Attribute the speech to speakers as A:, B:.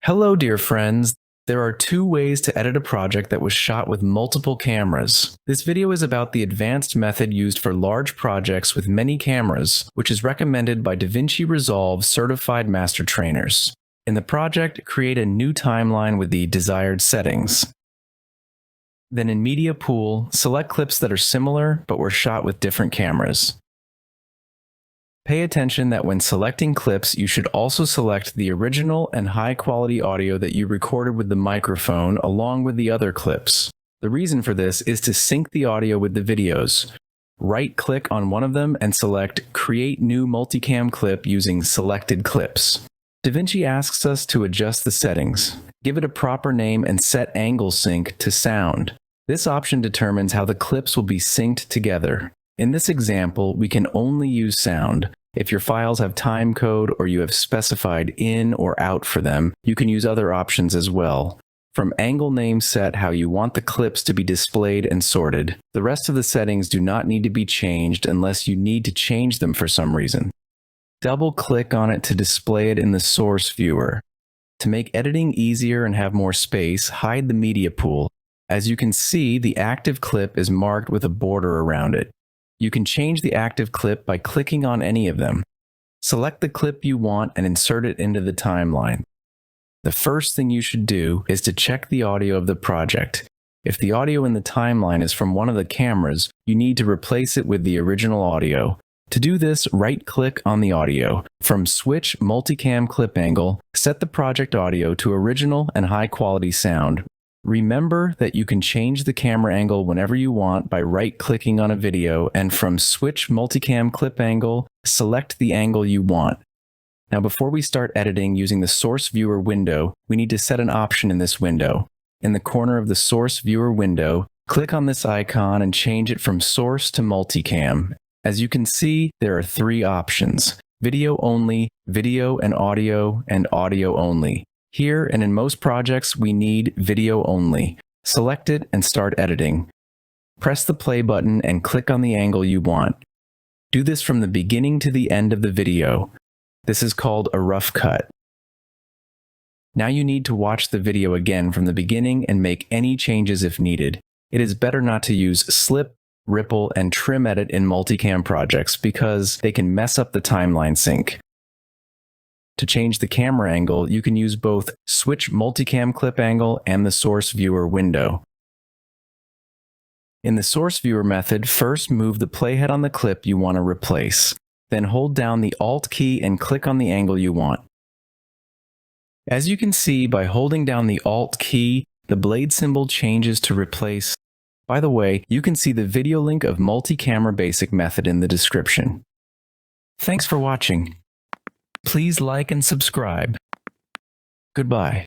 A: Hello, dear friends. There are two ways to edit a project that was shot with multiple cameras. This video is about the advanced method used for large projects with many cameras, which is recommended by Davinci Resolve certified master trainers. In the project, create a new timeline with the desired settings. Then in Media Pool, select clips that are similar but were shot with different cameras. Pay attention that when selecting clips, you should also select the original and high-quality audio that you recorded with the microphone along with the other clips. The reason for this is to sync the audio with the videos. Right-click on one of them and select Create New Multicam Clip using Selected Clips. Davinci asks us to adjust the settings. Give it a proper name and set Angle Sync to Sound. This option determines how the clips will be synced together. In this example, we can only use sound. If your files have timecode or you have specified in or out for them, you can use other options as well. From angle name, set how you want the clips to be displayed and sorted. The rest of the settings do not need to be changed unless you need to change them for some reason. Double-click on it to display it in the source viewer. To make editing easier and have more space, hide the media pool. As you can see, the active clip is marked with a border around it. You can change the active clip by clicking on any of them. Select the clip you want and insert it into the timeline. The first thing you should do is to check the audio of the project. If the audio in the timeline is from one of the cameras, you need to replace it with the original audio. To do this, right-click on the audio. From Switch Multicam Clip Angle, set the project audio to original and high-quality sound. Remember that you can change the camera angle whenever you want by right-clicking on a video, and from Switch Multicam Clip Angle, select the angle you want. Now before we start editing using the Source Viewer window, we need to set an option in this window. In the corner of the Source Viewer window, click on this icon and change it from Source to Multicam. As you can see, there are three options: Video Only, Video and Audio Only. Here and in most projects, we need video only. Select it and start editing. Press the play button and click on the angle you want. Do this from the beginning to the end of the video. This is called a rough cut. Now you need to watch the video again from the beginning and make any changes if needed. It is better not to use slip, ripple, and trim edit in multicam projects because they can mess up the timeline sync. To change the camera angle, you can use both Switch Multicam Clip Angle and the Source Viewer window. In the Source Viewer method, first move the playhead on the clip you want to replace. Then hold down the Alt key and click on the angle you want. As you can see, by holding down the Alt key, the blade symbol changes to replace. By the way, you can see the video link of Multi-Camera Basic method in the description. Thanks for watching. Please like and subscribe. Goodbye.